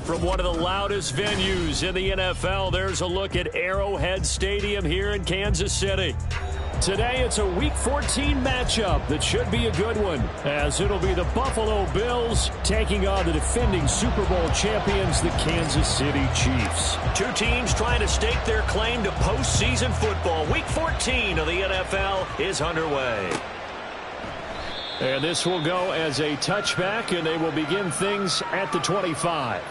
From one of the loudest venues in the NFL, there's a look at Arrowhead Stadium here in Kansas City. Today, it's a Week 14 matchup that should be a good one, as it'll be the Buffalo Bills taking on the defending Super Bowl champions, the Kansas City Chiefs. Two teams trying to stake their claim to postseason football. Week 14 of the NFL is underway. And this will go as a touchback, and they will begin things at the 25.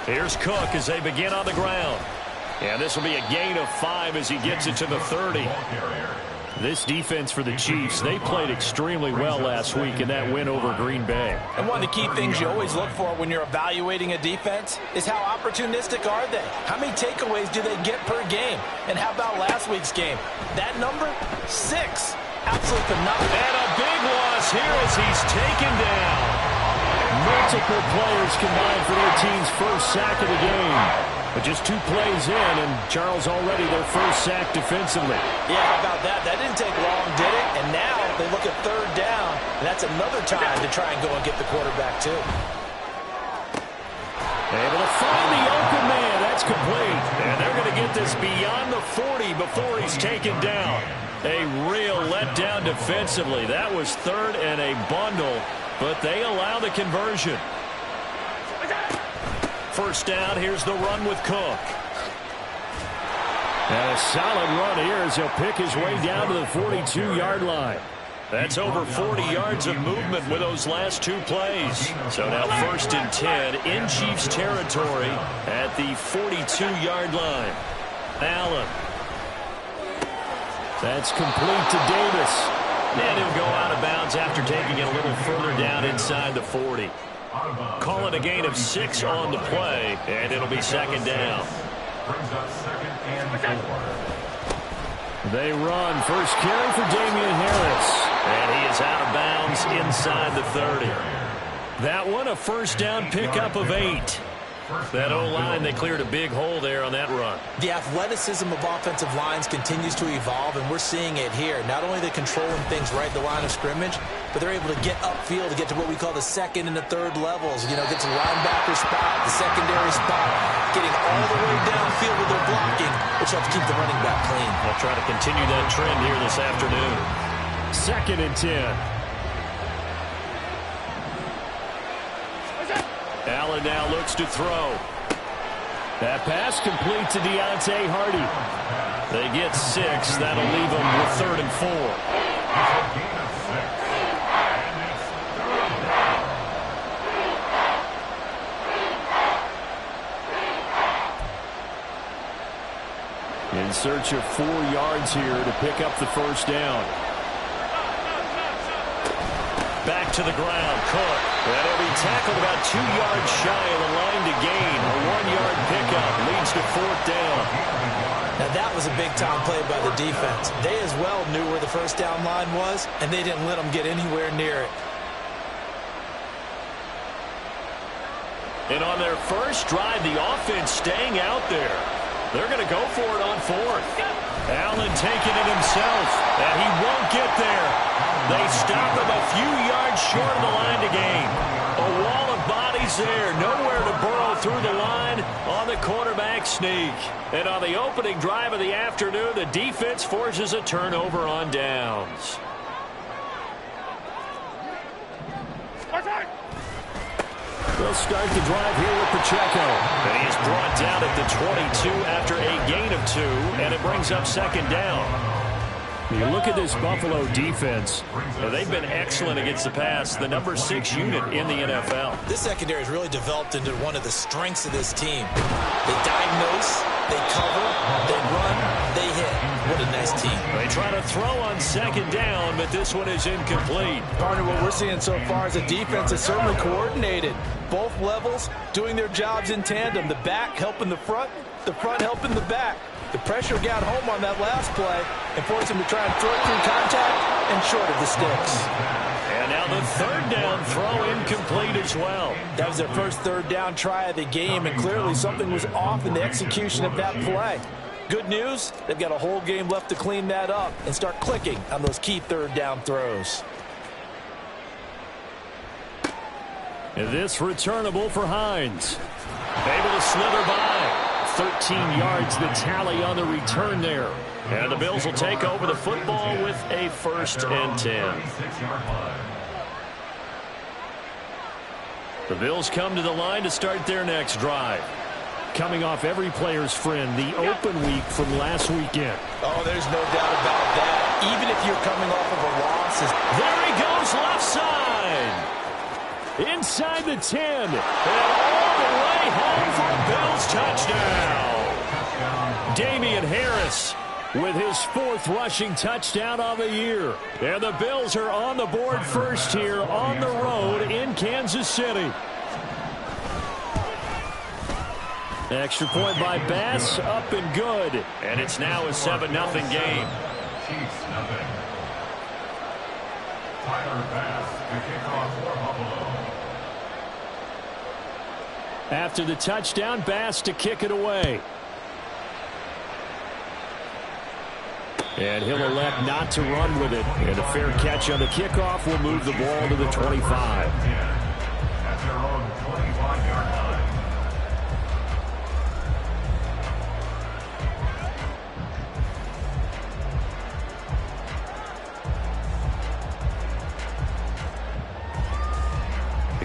Here's Cook as they begin on the ground. And this will be a gain of 5 as he gets it to the 30. This defense for the Chiefs, they played extremely well last week in that win over Green Bay. And one of the key things you always look for when you're evaluating a defense is how opportunistic are they? How many takeaways do they get per game? And how about last week's game? That number, 6. Absolutely phenomenal. And a big loss here as he's taken down. Multiple players combined for their team's first sack of the game. But just 2 plays in, and Charles already their first sack defensively. Yeah, how about that? That didn't take long, did it? And now they look at 3rd down, and that's another time to try and go and get the quarterback, too. Able to find the open man. That's complete. And they're going to get this beyond the 40 before he's taken down. A real letdown defensively. That was 3rd and a bundle, but they allow the conversion. First down, here's the run with Cook. And a solid run here as he'll pick his way down to the 42-yard line. That's over 40 yards of movement with those last 2 plays. So now 1st and 10 in Chiefs territory at the 42-yard line. Allen. That's complete to Davis. And he'll go out of bounds after taking it a little further down inside the 40. Call it a gain of 6 on the play, and it'll be 2nd down. They run. First carry for Damian Harris. And he is out of bounds inside the 30. That one, a first down pickup of 8. That O-line, they cleared a big hole there on that run. The athleticism of offensive lines continues to evolve, and we're seeing it here. Not only are they controlling things right at the line of scrimmage, but they're able to get upfield to get to what we call the 2nd and the 3rd levels. You know, get to the linebacker spot, the secondary spot, getting all the way downfield with their blocking, which helps keep the running back clean. They'll try to continue that trend here this afternoon. 2nd and 10. Allen now looks to throw. That pass complete to Deontay Hardy. They get 6. That'll leave them with 3rd and 4. In search of 4 yards here to pick up the first down. Back to the ground, Cook. And he'll be tackled about 2 yards shy of the line to gain. A 1-yard pickup leads to 4th down. Now that was a big-time play by the defense. They as well knew where the first down line was, and they didn't let them get anywhere near it. And on their first drive, the offense staying out there. They're going to go for it on 4th. Allen taking it himself, and he won't get there. They stop him a few yards short of the line to gain. A wall of bodies there, nowhere to burrow through the line on the quarterback sneak. And on the opening drive of the afternoon, the defense forces a turnover on downs. They'll start the drive here with Pacheco. And he's brought down at the 22 after a gain of 2, and it brings up 2nd down. You look at this Buffalo defense. They've been excellent against the pass, the number 6 unit in the NFL. This secondary has really developed into one of the strengths of this team. They diagnose, they cover, they run, they hit. What a nice team. They try to throw on 2nd down, but this one is incomplete. Partner, what we're seeing so far is a defense that's certainly coordinated. Both levels doing their jobs in tandem. The back helping the front helping the back. The pressure got home on that last play and forced him to try and throw it through contact and short of the sticks. And And now the third down throw incomplete as well. That was their first third down try of the game, and clearly something was off in the execution of that play. Good news, they've got a whole game left to clean that up and start clicking on those key third down throws. And this returnable for Hines. Able to slither by. 13 yards the tally on the return there. And the Bills will take over the football with a 1st and 10. The Bills come to the line to start their next drive. Coming off every player's friend, the open week from last weekend. Oh, there's no doubt about that. Even if you're coming off of a loss. There he goes, left side. Inside the 10. And all the way home for a Bills touchdown. Damian Harris with his 4th rushing touchdown of the year. And the Bills are on the board first here on the road in Kansas City. Extra point by Bass, up and good. And it's now a 7-0 game. Tyler Bass to kick off for Buffalo. After the touchdown, Bass to kick it away. And he'll elect not to run with it. And a fair catch on the kickoff will move the ball to the 25. At their own 25-yard line.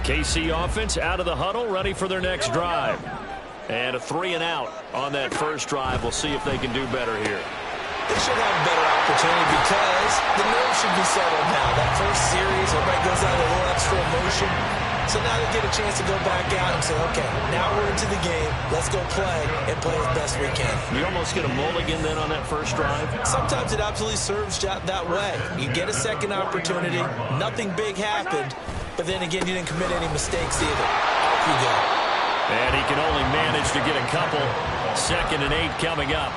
KC offense out of the huddle, ready for their next drive. And a 3-and-out on that first drive. We'll see if they can do better here. They should have a better opportunity because the nerves should be settled now. That first series, everybody goes out a little extra emotion. So now they get a chance to go back out and say, okay, now we're into the game. Let's go play and play as best we can. You almost get a mulligan then on that first drive? Sometimes it absolutely serves that way. You get a second opportunity. Nothing big happened. But then again, you didn't commit any mistakes either. Off you go. And he can only manage to get a couple. 2nd and 8 coming up.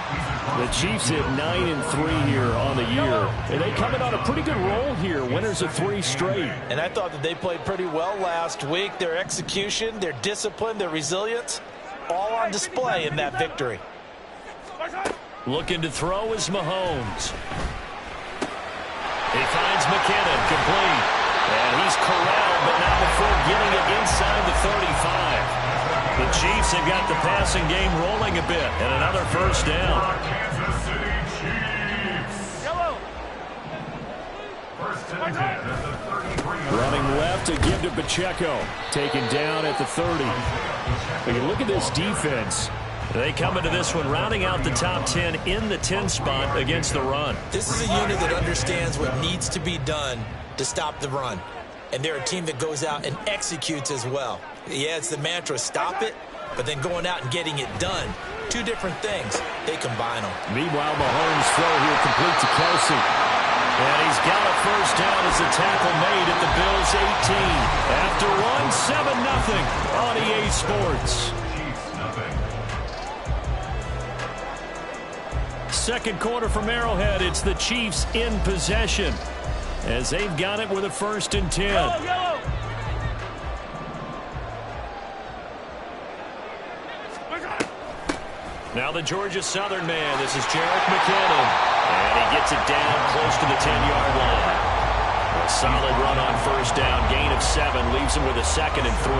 The Chiefs at 9-3 here on the year. And they coming on a pretty good roll here. Winners of 3 straight. And I thought that they played pretty well last week. Their execution, their discipline, their resilience, all on display in that victory. Looking to throw is Mahomes. He finds McKinnon, complete. And he's corralled, but not before getting it inside the 35. The Chiefs have got the passing game rolling a bit. And another first down. Kansas City Chiefs. First and 10 at the 33. Running left to give to Pacheco. Taken down at the 30. When you look at this defense, they come into this one rounding out the top 10 in the 10 spot against the run. This is a unit that understands what needs to be done to stop the run. And they're a team that goes out and executes as well. Yeah, it's the mantra, stop it, but then going out and getting it done. 2 different things. They combine them. Meanwhile, Mahomes' throw here complete to Kelsey. And he's got a first down as the tackle made at the Bills' 18. After one, 7-0 on EA Sports. Second quarter from Arrowhead. It's the Chiefs in possession as they've got it with a 1st and 10. Yellow. Now the Georgia Southern man. This is Jerick McKinnon. And he gets it down close to the 10-yard line. A solid run on first down. Gain of 7 leaves him with a 2nd and 3.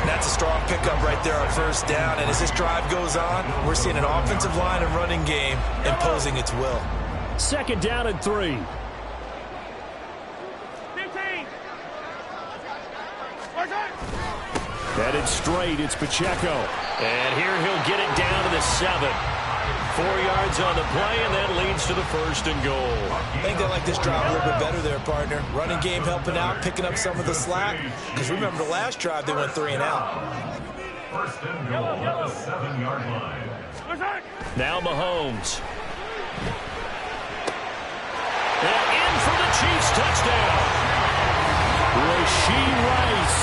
That's a strong pickup right there on first down. And as this drive goes on, we're seeing an offensive line and running game imposing its will. 2nd down and 3. 15. Headed straight, it's Pacheco. And here he'll get it down to the 7. 4 yards on the play, and that leads to the 1st and goal. I think they like this drive a little bit better there, partner. Running game helping out, picking up some of the slack. Because remember the last drive, they went 3 and out. 1st and goal at the 7-yard line. Now Mahomes. And in for the Chiefs touchdown. Rashee Rice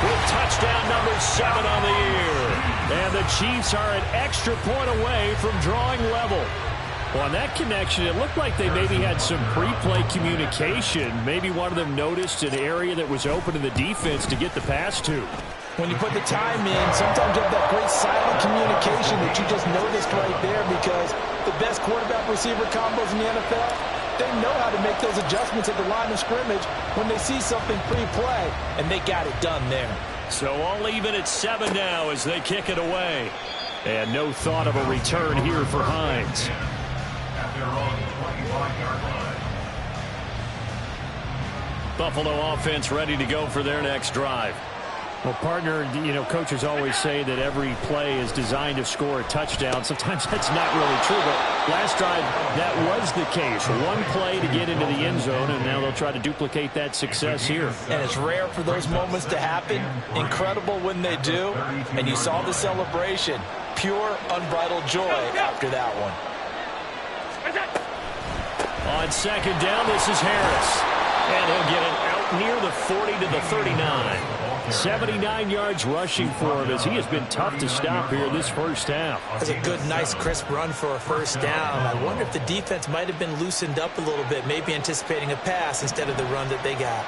with touchdown number 7 on the year. And the Chiefs are an extra point away from drawing level. Well, on that connection, it looked like they maybe had some pre-play communication. Maybe one of them noticed an area that was open to the defense to get the pass to. When you put the time in, sometimes you have that great silent communication that you just noticed right there, because the best quarterback-receiver combos in the NFL, they know how to make those adjustments at the line of scrimmage when they see something pre-play, and they got it done there. So all even at 7 now as they kick it away. And no thought of a return here for Hines. Buffalo offense ready to go for their next drive. Well, partner, coaches always say that every play is designed to score a touchdown. Sometimes that's not really true, but last drive, that was the case. One play to get into the end zone, and now they'll try to duplicate that success here. And it's rare for those moments to happen. Incredible when they do. And you saw the celebration. Pure, unbridled joy after that one. On second down, this is Harris. And he'll get it out near the 40 to the 39. 79 yards rushing for him as he has been tough to stop here this first half. That's a good, nice, crisp run for a first down. I wonder if the defense might have been loosened up a little bit, maybe anticipating a pass instead of the run that they got.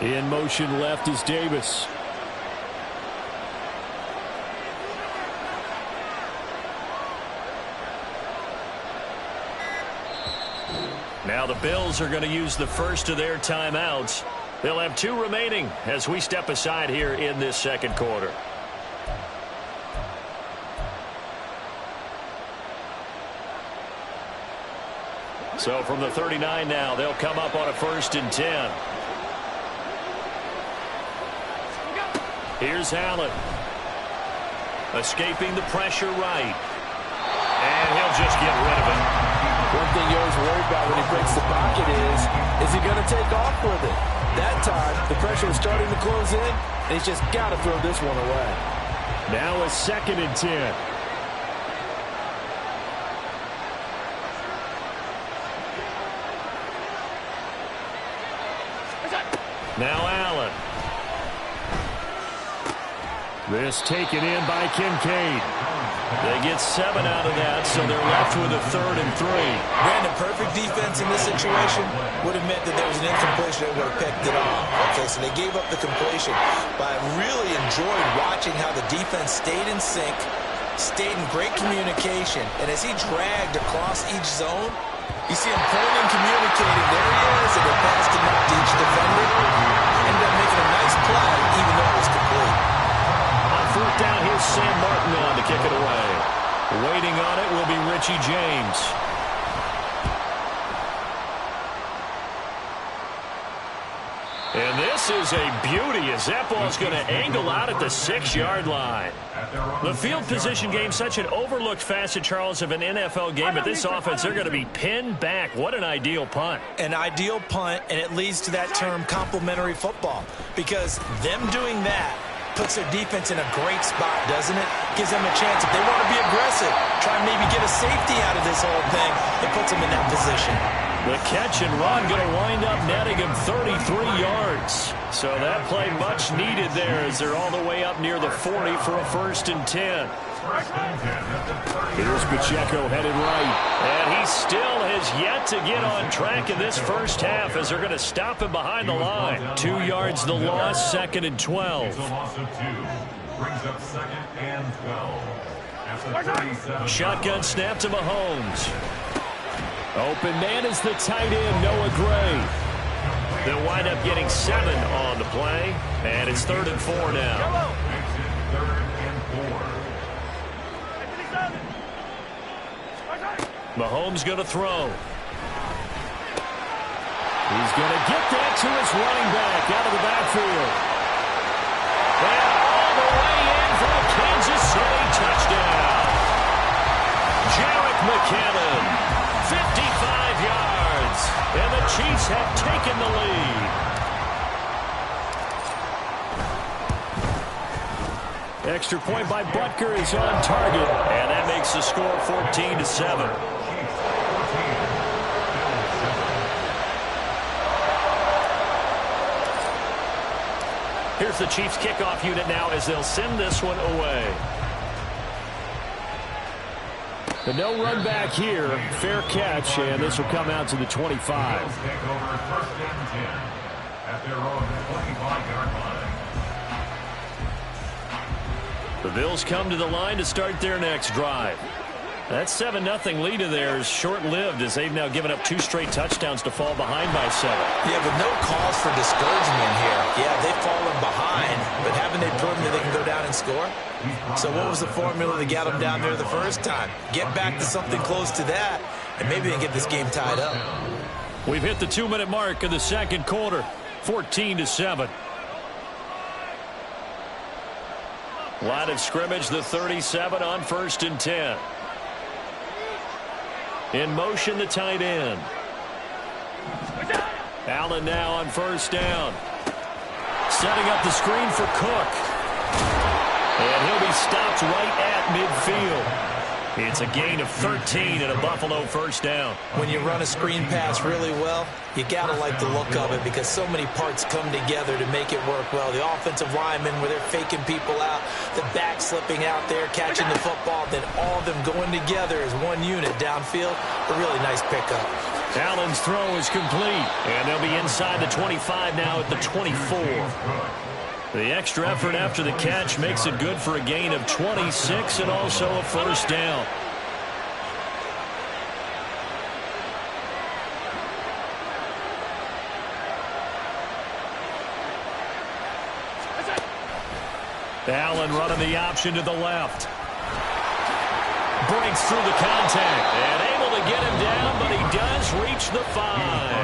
In motion left is Davis. Now the Bills are going to use the first of their timeouts. They'll have 2 remaining as we step aside here in this second quarter. So from the 39 now, they'll come up on a 1st and 10. Here's Allen. Escaping the pressure right. And he'll just get rid of it. One thing you're always worried about when he breaks the pocket is he going to take off with it? That time, the pressure was starting to close in, and he's just got to throw this one away. Now a 2nd and 10. Now Allen. This taken in by Kincaid. They get 7 out of that, so they're left with a 3rd and 3. Brandon, perfect defense in this situation would have meant that there was an incompletion that would have picked it off. Okay, so they gave up the completion. But I really enjoyed watching how the defense stayed in sync, stayed in great communication. And as he dragged across each zone, you see him pointing, communicating. There he is, and the pass to knock each defender. Ended up making a nice play, even though it was complete. On 4th down, here's Sam Martin on to kick it away. Waiting on it will be Richie James. And this is a beauty as that ball's going to angle out at the 6-yard line. The field position game, such an overlooked facet, Charles, of an NFL game. But this offense, they're going to be pinned back. What an ideal punt. An ideal punt, and it leads to that term complementary football. Because them doing that puts their defense in a great spot, doesn't it? Gives them a chance. If they want to be aggressive, try and maybe get a safety out of this whole thing, it puts them in that position. The catch and run going to wind up netting him 33 yards. So that play much needed there as they're all the way up near the 40 for a 1st and 10. Here's Pacheco headed right. And he still has yet to get on track in this first half as they're going to stop him behind the line. 2 yards the loss, 2nd and 12. Shotgun snap to Mahomes. Open man is the tight end, Noah Gray. They'll wind up getting 7 on the play, and it's 3rd and 4 now. Mahomes going to throw. He's going to get that to his running back out of the backfield. And all the way in for a Kansas City touchdown. Jerick McKinnon, 55 yards, and the Chiefs have taken the lead. Extra point by Butker is on target, and that makes the score 14-7. Here's the Chiefs kickoff unit now as they'll send this one away. The no run back here. Fair catch, and this will come out to the 25. The Bills come to the line to start their next drive. That 7-0 lead of theirs short-lived as they've now given up 2 straight touchdowns to fall behind by 7. Yeah, but no cause for discouragement here. Yeah, they've fallen behind, but haven't they proven that they can go down and score? So what was the formula that got them down there the first time? Get back to something close to that, and maybe they can get this game tied up. We've hit the 2-minute mark of the second quarter, 14-7. Line of scrimmage, the 37 on 1st and 10. In motion, the tight end. Allen now on 1st down. Setting up the screen for Cook. And he'll be stopped right at midfield. It's a gain of 13 and a Buffalo 1st down. When you run a screen pass really well, you got to like the look of it because so many parts come together to make it work well. The offensive linemen where they're faking people out, the back slipping out there, catching the football, then all of them going together as one unit downfield. A really nice pickup. Allen's throw is complete, and they'll be inside the 25 now at the 24. The extra effort after the catch makes it good for a gain of 26 and also a 1st down. Allen running the option to the left. Breaks through the contact and able to get him down, but he does reach the 5.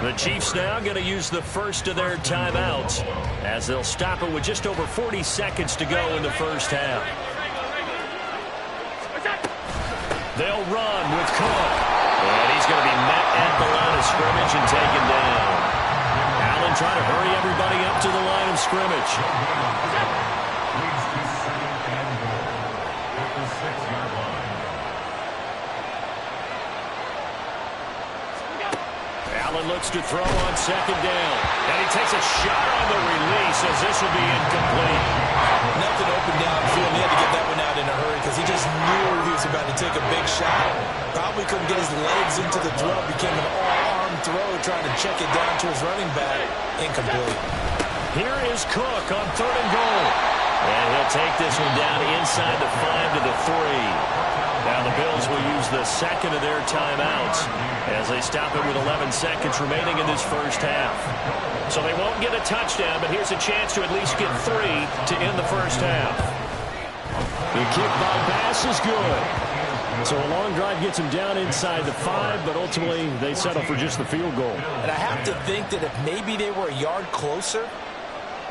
The Chiefs now going to use the first of their timeouts as they'll stop it with just over 40 seconds to go in the first half. They'll run with Cook. And he's going to be met at the line of scrimmage and taken down. Allen trying to hurry everybody up to the line of scrimmage. Allen looks to throw on 2nd down. And he takes a shot on the release as this will be incomplete. Nothing open downfield. He had to get that one out in a hurry because he just knew he was about to take a big shot. Probably couldn't get his legs into the throw. Became an all-arm throw trying to check it down to his running back. Incomplete. Here is Cook on 3rd and goal. And he'll take this one down inside the 5 to the 3. Now the Bills will use the second of their timeouts as they stop it with 11 seconds remaining in this first half. So they won't get a touchdown, but here's a chance to at least get 3 to end the first half. The kickball pass is good. So a long drive gets them down inside the 5, but ultimately they settle for just the field goal. And I have to think that if maybe they were a yard closer,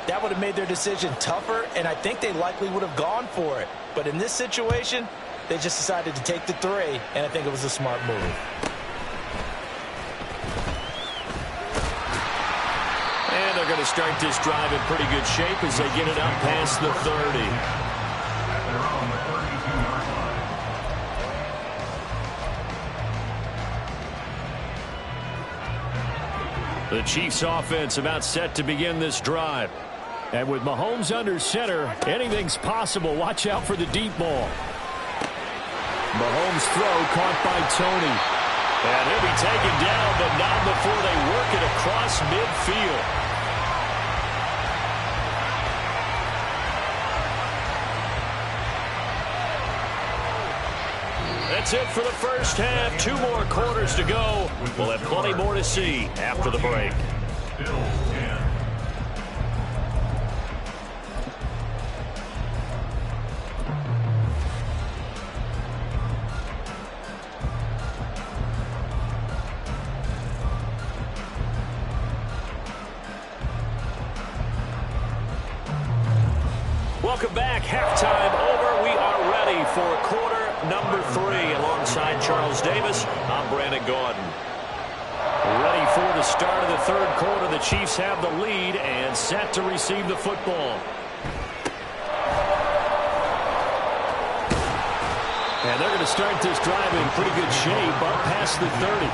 that would have made their decision tougher, and I think they likely would have gone for it. But in this situation, they just decided to take the 3, and I think it was a smart move. And they're going to start this drive in pretty good shape as they get it up past the 30. The Chiefs offense about set to begin this drive. And with Mahomes under center, anything's possible. Watch out for the deep ball. Mahomes' throw caught by Tony. And he'll be taken down, but not before they work it across midfield. That's it for the first half. 2 more quarters to go. We'll have plenty more to see after the break. Welcome back. Halftime over. We are ready for quarter number 3. Alongside Charles Davis, I'm Brandon Gordon. Ready for the start of the third quarter. The Chiefs have the lead and set to receive the football. And they're going to start this drive in pretty good shape up past the 30.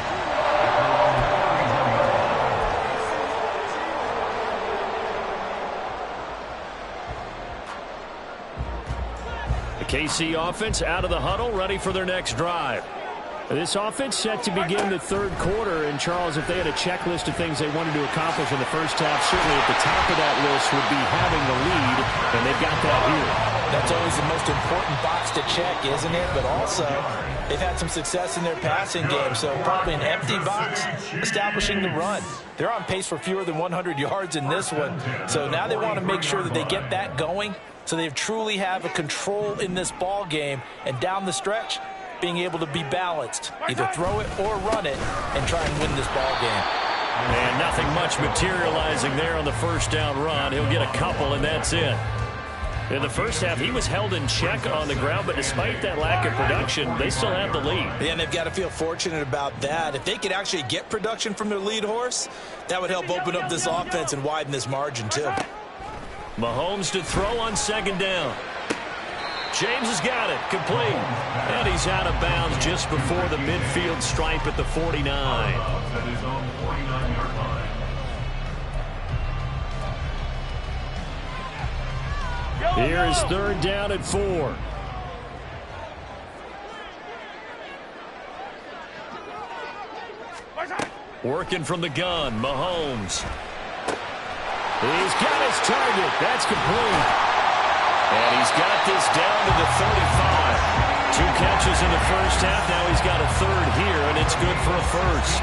The KC offense out of the huddle, ready for their next drive. This offense set to begin the third quarter. And, Charles, if they had a checklist of things they wanted to accomplish in the first half, certainly at the top of that list would be having the lead, and they've got that here. That's always the most important box to check, isn't it? But also, they've had some success in their passing game, so probably an empty box establishing the run. They're on pace for fewer than 100 yards in this one, so now they want to make sure that they get that going so they truly have a control in this ball game, and down the stretch, being able to be balanced, either throw it or run it, and try and win this ball game. And nothing much materializing there on the first down run. He'll get a couple, and that's it. In the first half, he was held in check on the ground, but despite that lack of production, they still have the lead. Yeah, and they've got to feel fortunate about that. If they could actually get production from their lead horse, that would help open up this offense and widen this margin, too. Mahomes to throw on second down. James has got it, complete. And he's out of bounds just before the midfield stripe at the 49. Here's third down at 4. Working from the gun, Mahomes. He's got his target. That's complete. And he's got this down to the 35. 2 catches in the first half. Now he's got a third here, and it's good for a first.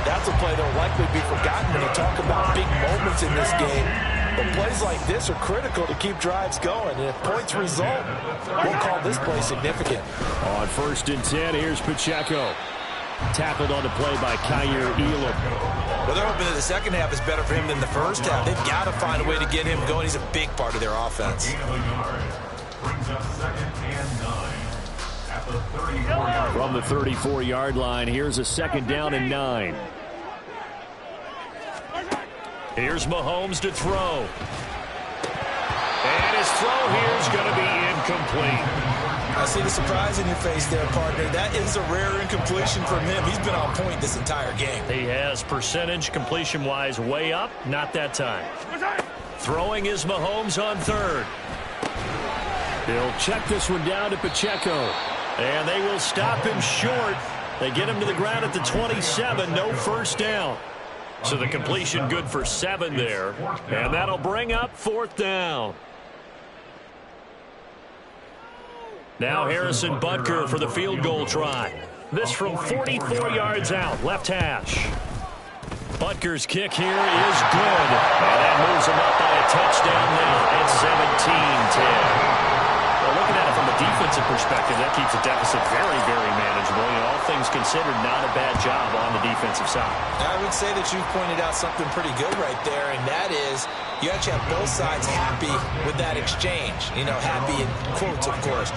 That's a play that will likely be forgotten when you talk about big moments in this game. But plays like this are critical to keep drives going. And if points result, we'll call this play significant. On 1st and 10, here's Pacheco. Tackled on the play by Kyer Elam. Well, they're hoping that the second half is better for him than the first half. They've got to find a way to get him going. He's a big part of their offense. From the 34-yard line, here's a 2nd down and 9. Here's Mahomes to throw. And his throw here is going to be incomplete. I see the surprise in your face there, partner. That is a rare incompletion from him. He's been on point this entire game. He has percentage completion-wise way up. Not that time. Throwing is Mahomes on 3rd. He'll check this one down to Pacheco. And they will stop him short. They get him to the ground at the 27. No first down. So the completion good for 7 there. And that'll bring up 4th down. Now Harrison Butker for the field goal try. This from 44 yards out, left hash. Butker's kick here is good. And that moves him up by a touchdown now at 17-10. Well, looking at it from a defensive perspective, that keeps the deficit very, very manageable. You know, all things considered, not a bad job on the defensive side. I would say that you've pointed out something pretty good right there, and that is you actually have both sides happy with that exchange. You know, happy in quotes, of course.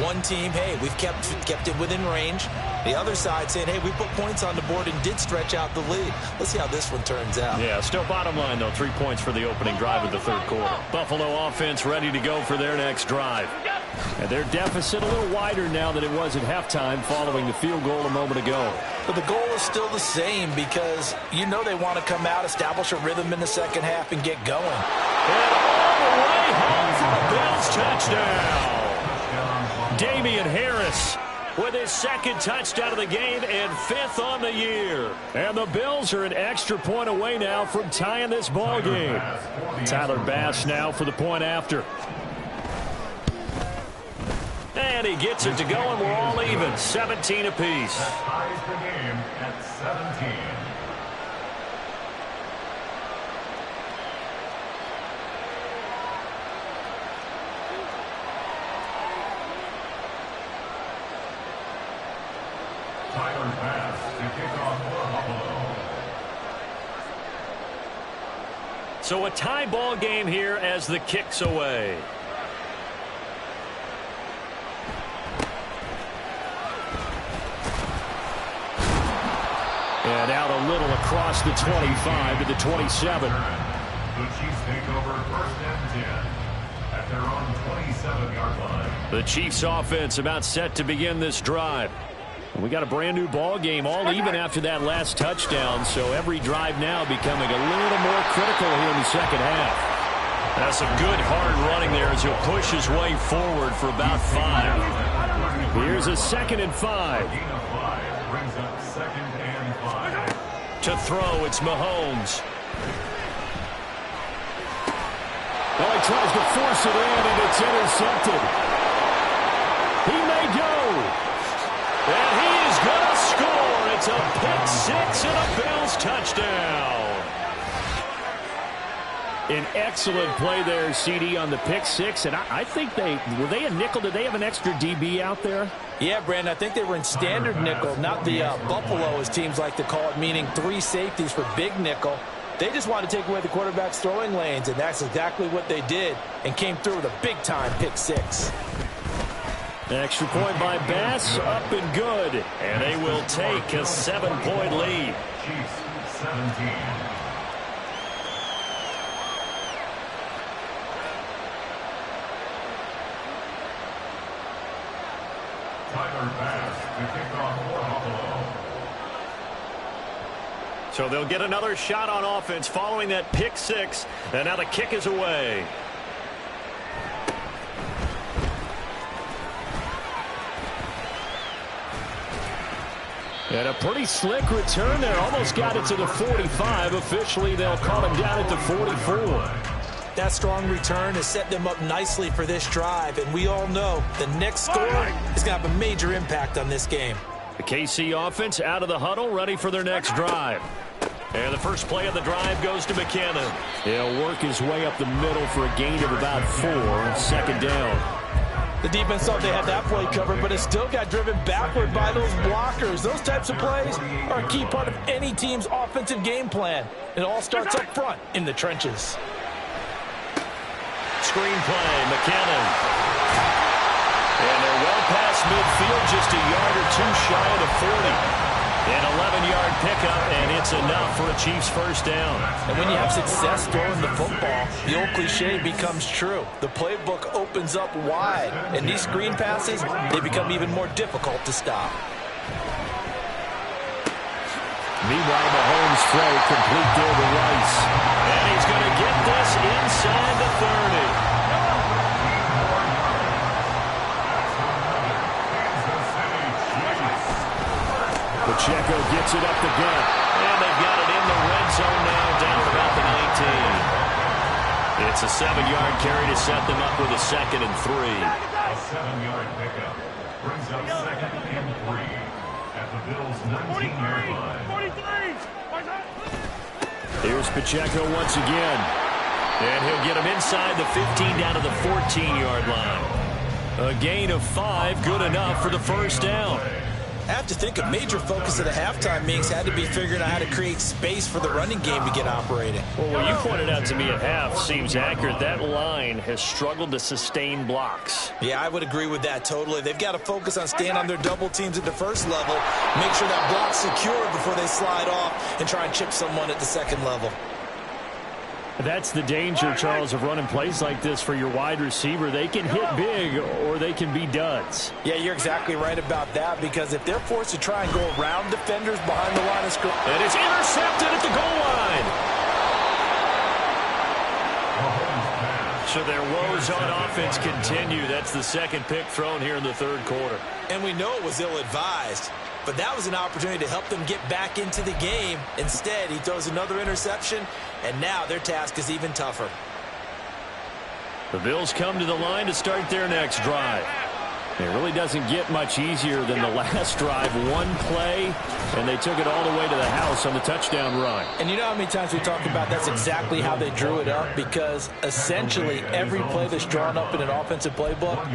One team, hey, we've kept it within range. The other side saying, hey, we put points on the board and did stretch out the lead. Let's see how this one turns out. Yeah, still bottom line, though, 3 points for the opening drive of the 3rd quarter. Buffalo offense ready to go for their next drive. And their deficit a little wider now than it was at halftime following the field goal a moment ago. But the goal is still the same because you know they want to come out, establish a rhythm in the second half, and get going. And all the way home for a Bills touchdown. Damian Harris with his 2nd touchdown of the game and 5th on the year. And the Bills are an extra point away now from tying this ball game. Tyler Bass now for the point after. And he gets it to go, and we're all even. 17 apiece. Ties the game at 17. Tyler Bass to kick off for Buffalo. So a tie ball game here as the kick's away. And out a little across the 25 to the 27. The Chiefs take over 1st and 10 at their own 27-yard line. The Chiefs offense about set to begin this drive. We got a brand new ball game, all even after that last touchdown, so every drive now becoming a little more critical here in the second half. That's some good hard running there as he'll push his way forward for about 5. Here's a 2nd and 5. Brings up 2nd and 5. To throw, it's Mahomes. Well, he tries to force it in, and it's intercepted. He may go. And he is going to score. It's a pick 6 and a Bills touchdown. An excellent play there, CD, on the pick 6. And I think were they a nickel? Did they have an extra DB out there? Yeah, Brandon, I think they were in standard nickel, not the Buffalo, as teams like to call it, meaning 3 safeties for big nickel. They just wanted to take away the quarterback's throwing lanes, and that's exactly what they did, and came through with a big-time pick 6. Extra point by Bass, up and good. And they will take a 7-point lead. Chiefs 17. Tyler Bass to kick off for Buffalo. So they'll get another shot on offense following that pick 6. And now the kick is away. And a pretty slick return there. Almost got it to the 45. Officially, they'll call him down at the 44. That strong return has set them up nicely for this drive, and we all know the next score is going to have a major impact on this game. The KC offense out of the huddle, ready for their next drive. And the first play of the drive goes to McKinnon. He'll work his way up the middle for a gain of about 4. 2nd down. The defense thought they had that play covered, but it still got driven backward by those blockers. Those types of plays are a key part of any team's offensive game plan. It all starts up front in the trenches. Screen play, McKinnon. And they're well past midfield, just a yard or 2 shy of the 40. An 11-yard pickup, and it's enough for a Chiefs first down. And when you have success throwing the football, the old cliche becomes true. The playbook opens up wide, and these screen passes, they become even more difficult to stop. Meanwhile, Mahomes' throw complete there to Rice. And he's going to get this inside the 30. Pacheco gets it up the gut. And they've got it in the red zone now, down about the 19. It's a 7-yard carry to set them up with a 2nd and 3. A 7-yard pickup brings up 2nd and 3 at the Bills' 19-yard line. Here's Pacheco once again. And he'll get him inside the 15 down to the 14-yard line. A gain of 5, good enough for the first down. I have to think a major focus of the halftime meetings had to be figuring out how to create space for the running game to get operating. Well, what you pointed out to me at half seems accurate. That line has struggled to sustain blocks. Yeah, I would agree with that totally. They've got to focus on staying on their double teams at the first level, make sure that block's secure before they slide off, and try and chip someone at the 2nd level. That's the danger, Charles, of running plays like this for your wide receiver. They can hit big or they can be duds. Yeah, you're exactly right about that, because if they're forced to try and go around defenders behind the line of scrimmage. And it's intercepted at the goal line. So their woes on offense continue. That's the 2nd pick thrown here in the 3rd quarter. And we know it was ill-advised, but that was an opportunity to help them get back into the game. Instead, he throws another interception, and now their task is even tougher. The Bills come to the line to start their next drive. It really doesn't get much easier than the last drive. One play, and they took it all the way to the house on the touchdown run. And you know how many times we talked about that's exactly how they drew it up, because essentially every play that's drawn up in an offensive playbook,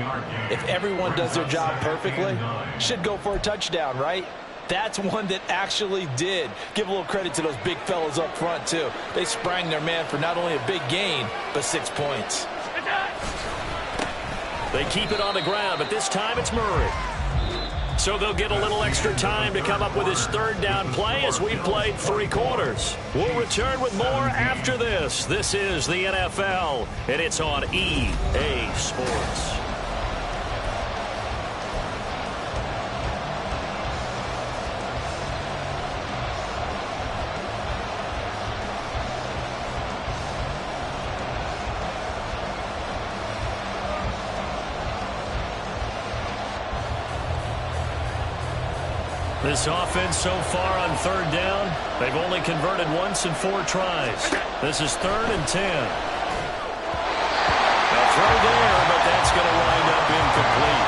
if everyone does their job perfectly, should go for a touchdown, right? That's one that actually did. Give a little credit to those big fellas up front, too. They sprang their man for not only a big gain, but 6 points. They keep it on the ground, but this time it's Murray. So they'll get a little extra time to come up with his 3rd down play as we've played 3 quarters. We'll return with more after this. This is the NFL, and it's on EA Sports. This offense so far on third down, they've only converted once in 4 tries. This is 3rd and 10. A throw there, but that's going to wind up incomplete.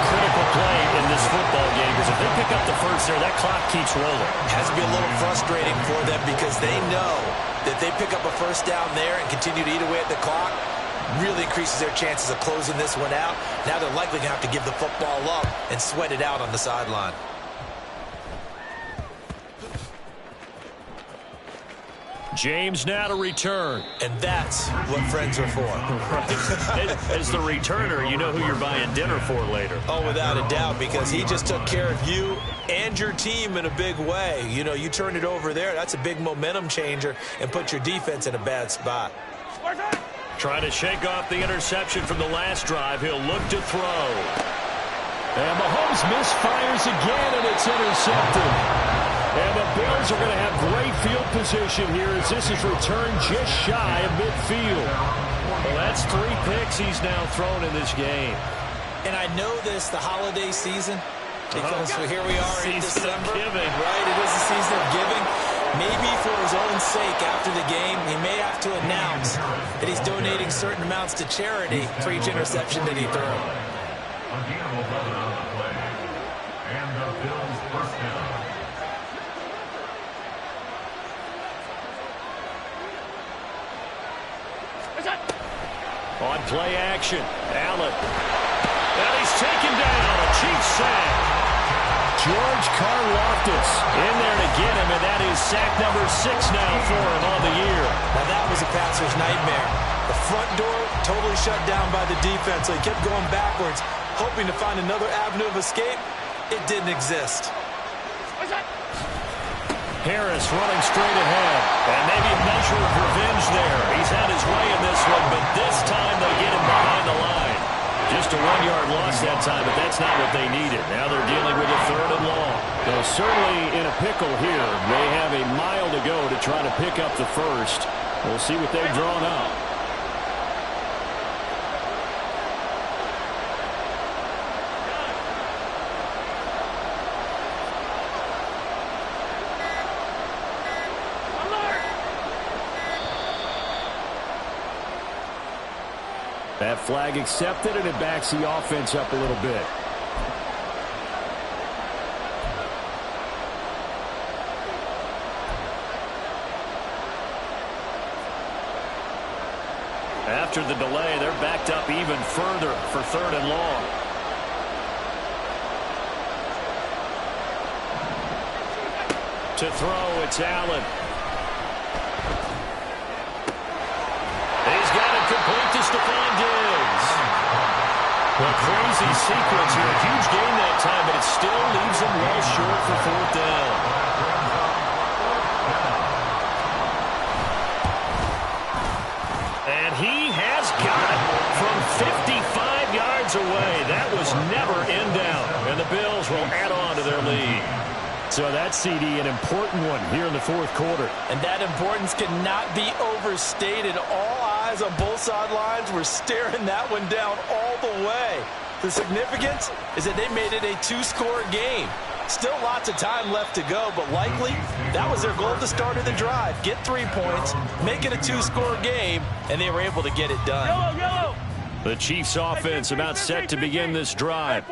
Critical play in this football game, because if they pick up the first there, that clock keeps rolling. It has to be a little frustrating for them because they know that they pick up a first down there and continue to eat away at the clock, really increases their chances of closing this one out. Now they're likely going to have to give the football up and sweat it out on the sideline. James now to return. And that's what friends are for. As the returner, you know who you're buying dinner for later. Oh, without a doubt, because he just took care of you and your team in a big way. You know, you turned it over there. That's a big momentum changer and put your defense in a bad spot. Trying to shake off the interception from the last drive. He'll look to throw. And Mahomes misfires again, and it's intercepted. And the Bills are going to have great field position here as this is returned just shy of midfield. Well, that's 3 picks he's now thrown in this game. And I know this, the holiday season, because here we are in December. Right, it is the season of giving. Maybe for his own sake after the game, he may have to announce that he's donating certain amounts to charity for each interception that he threw. Again, 11 on the play. And the Bills first down. On play action, Allen. And he's taken down, a Chiefs sack. George Karlaftis in there to get him, and that is sack number 6 now for him on the year. Now that was a passer's nightmare. The front door totally shut down by the defense, so he kept going backwards, hoping to find another avenue of escape. It didn't exist. Harris running straight ahead, and maybe a measure of revenge there. He's had his way in this one, but this time they get him behind the line. Just a 1-yard loss that time, but that's not what they needed. Now they're dealing with a 3rd and long. So certainly in a pickle here. They have a mile to go to try to pick up the first. We'll see what they've drawn up. That flag accepted, and it backs the offense up a little bit. After the delay, they're backed up even further for 3rd and long. To throw, it's Allen. He's got it complete to Stephon Diggs. A crazy sequence here. A huge gain that time, but it still leaves him well short for 4th down. And he has got it from 55 yards away. That was never in doubt. And the Bills will add on to their lead. So that CD, an important one here in the 4th quarter. And that importance cannot be overstated. All eyes on both sidelines were staring that one down all the way. The significance is that they made it a 2-score game. Still lots of time left to go, but likely that was their goal at the start of the drive. Get 3 points, make it a 2-score game, and they were able to get it done. The Chiefs offense about set to begin this drive.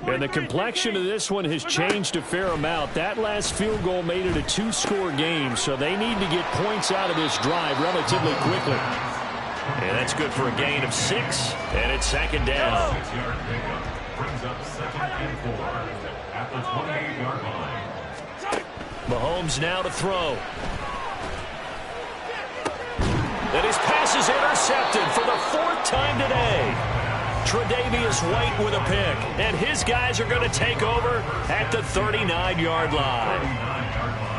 And the complexion of this one has changed a fair amount. That last field goal made it a 2-score game, so they need to get points out of this drive relatively quickly. And that's good for a gain of 6, and it's 2nd down. 6-yard pickup brings up 2nd and 4 at the 28-yard line. Mahomes now to throw. And his pass is intercepted for the 4th time today. Tre'Davious White with a pick. And his guys are going to take over at the 39-yard line.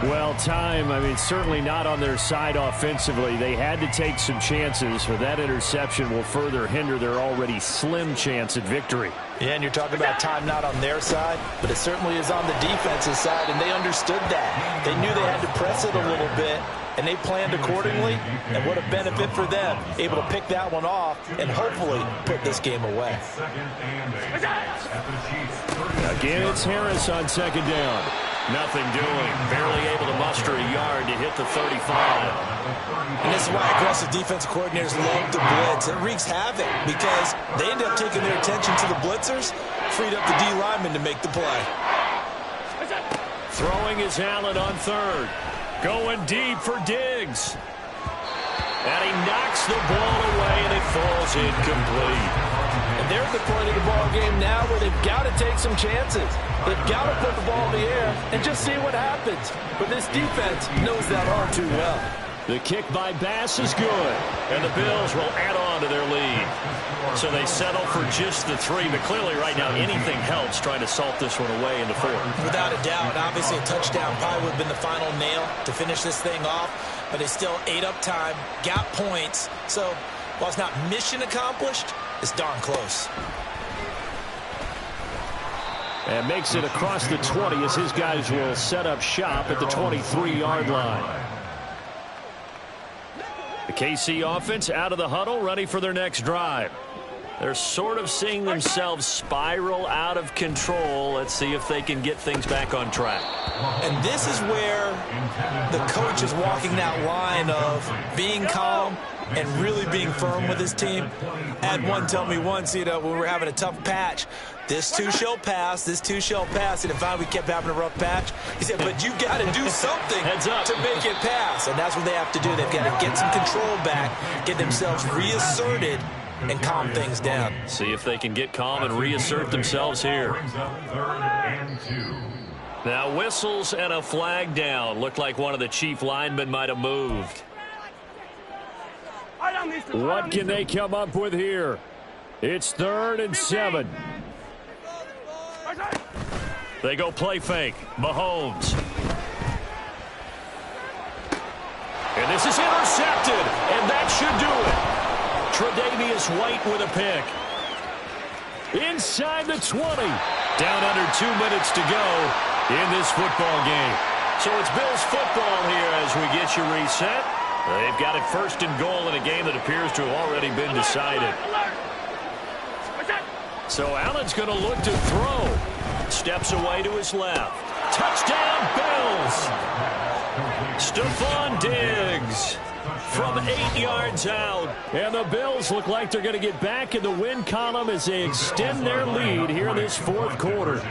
Well, time, certainly not on their side offensively. They had to take some chances, but that interception will further hinder their already slim chance at victory. Yeah, and you're talking about time not on their side, but it certainly is on the defensive side, and they understood that. They knew they had to press it a little bit, and they planned accordingly, and what a benefit for them, able to pick that one off and hopefully put this game away. Again, it's Harris on second down. Nothing doing. Barely able to muster a yard to hit the 35. And this is why aggressive defensive coordinators love the blitz. It wreaks havoc because they end up taking their attention to the blitzers, freed up the D lineman to make the play. Throwing is Allen on third. Going deep for Diggs. And he knocks the ball away, and it falls incomplete. And they're at the point of the ball game now where they've got to take some chances. They've got to put the ball in the air and just see what happens. But this defense knows that all too well. The kick by Bass is good. And the Bills will add on to their lead. So they settle for just the 3, but clearly right now anything helps trying to salt this one away in the 4th. Without a doubt, obviously a touchdown probably would have been the final nail to finish this thing off, but they still ate up time, got points. So while it's not mission accomplished, it's darn close. And makes it across the 20 as his guys will set up shop at the 23-yard line. The KC offense out of the huddle, ready for their next drive. They're sort of seeing themselves spiral out of control. Let's see if they can get things back on track. And this is where the coach is walking that line of being calm and really being firm with his team. I had one tell me once, when we were having a tough patch, this too shall pass, this too shall pass. And if we kept having a rough patch, he said, but you got to do something to make it pass. And that's what they have to do. They've got to get some control back, get themselves reasserted, and calm things down. See if they can get calm and reassert themselves here. Now whistles and a flag down. Looked like one of the chief linemen might have moved. What can they come up with here? It's 3rd and 7. They go play fake. Mahomes. And this is intercepted, and that should do it. Tre'Davious White with a pick. Inside the 20. Down under 2 minutes to go in this football game. So it's Bills football here as we get you reset. They've got it 1st and goal in a game that appears to have already been decided. So Allen's going to look to throw. Steps away to his left. Touchdown, Bills! Stephon Diggs from 8 yards out. And the Bills look like they're going to get back in the win column as they extend their lead here in this 4th quarter.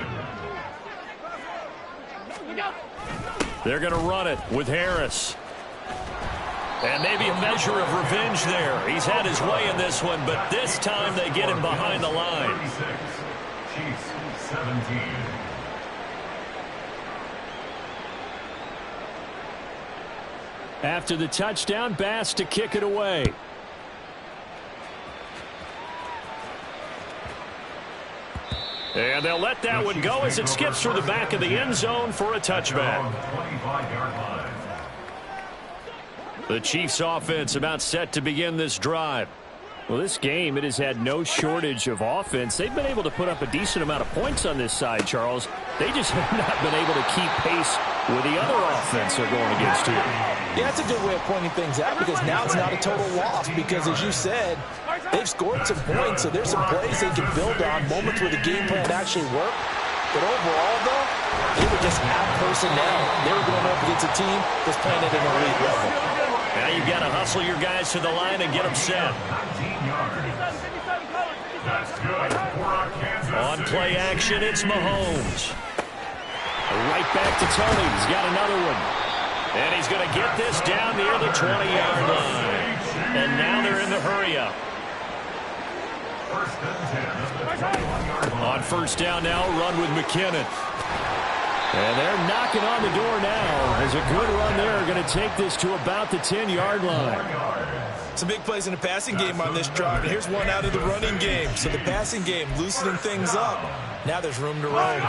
They're going to run it with Harris. And maybe a measure of revenge there. He's had his way in this one, but this time they get him behind the line. Chiefs 17. After the touchdown, Bass to kick it away. And they'll let that one go as it skips through the back of the end zone for a touchback. The Chiefs offense about set to begin this drive. Well, this game, it has had no shortage of offense. They've been able to put up a decent amount of points on this side, Charles. They just have not been able to keep pace with the other offense they're going against here. Yeah, that's a good way of pointing things out because now it's not a total loss because, as you said, they've scored some points, so there's some plays they can build on, moments where the game plan actually worked. But overall, though, they were just out personnel. They were going up against a team that's playing at an elite level. Now you've got to hustle your guys to the line and get them set. On play action, it's Mahomes. Right back to Tony. He's got another one. And he's going to get this down near the 20-yard line. And now they're in the hurry-up. On 1st down now, run with McKinnon. And they're knocking on the door now as a good run there. Going to take this to about the 10-yard line. Some big plays in the passing game on this drive. And here's one out of the running game. So the passing game loosening things up. Now there's room to roam.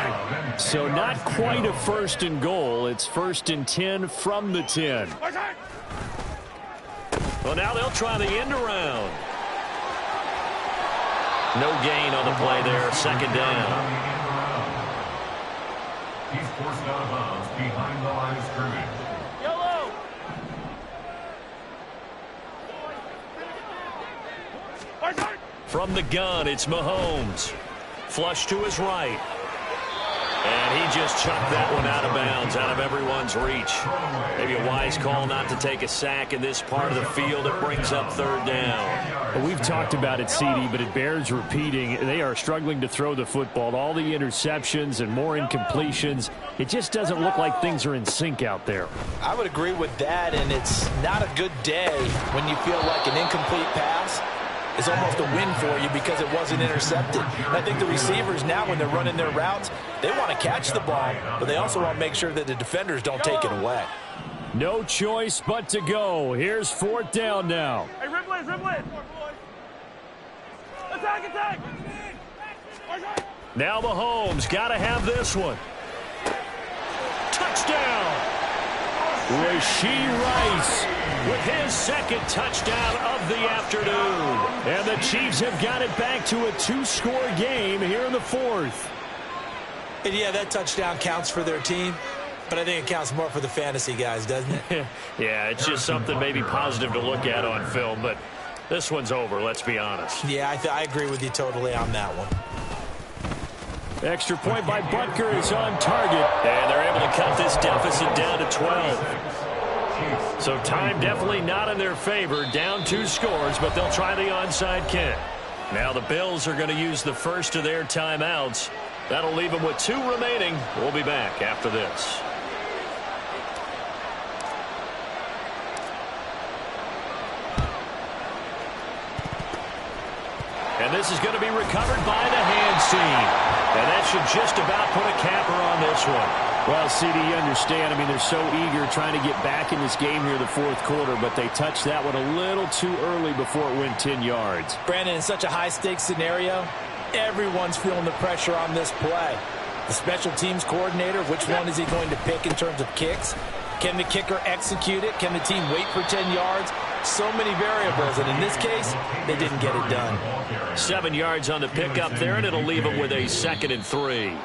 So not quite a 1st and goal. It's 1st and 10 from the 10. Well, now they'll try the end around. No gain on the play there. Second down. He's forced out of bounds behind the line of scrimmage. From the gun, it's Mahomes. Flush to his right. And he just chucked that one out of bounds, out of everyone's reach. Maybe a wise call not to take a sack in this part of the field. It brings up third down. Well, we've talked about it, CD, but it bears repeating. They are struggling to throw the football. All the interceptions and more incompletions. It just doesn't look like things are in sync out there. I would agree with that, and it's not a good day when you feel like an incomplete pass is almost a win for you because it wasn't intercepted. And I think the receivers now, when they're running their routes, they want to catch the ball, but they also want to make sure that the defenders don't take it away. No choice but to go. Here's fourth down now. Hey, Ripley. Attack. Now Mahomes got to have this one. Touchdown! Rashee Rice with his second touchdown of the afternoon. And the Chiefs have got it back to a 2-score game here in the fourth. And yeah, that touchdown counts for their team, but I think it counts more for the fantasy guys, doesn't it? Yeah, it's just something maybe positive to look at on film, but this one's over, let's be honest. Yeah, I agree with you totally on that one. Extra point by Butker is on target. And they're able to cut this deficit down to 12. So time definitely not in their favor. Down 2 scores, but they'll try the onside kick. Now the Bills are going to use the first of their timeouts. That'll leave them with 2 remaining. We'll be back after this. And this is going to be recovered by the hands team. And that should just about put a capper on this one. Well, CD, you understand. I mean, they're so eager trying to get back in this game here in the fourth quarter, but they touched that one a little too early before it went 10 yards. Brandon, in such a high-stakes scenario, everyone's feeling the pressure on this play. The special teams coordinator, which one is he going to pick in terms of kicks? Can the kicker execute it? Can the team wait for 10 yards? So many variables, and in this case, they didn't get it done. 7 yards on the pickup there, and it'll leave them with a 2nd and 3.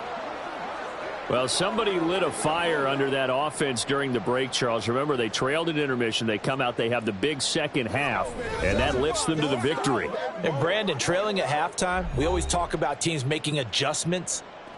Well, somebody lit a fire under that offense during the break, Charles. Remember, they trailed at intermission. They come out, they have the big second half, and that lifts them to the victory. And Brandon, trailing at halftime, we always talk about teams making adjustments.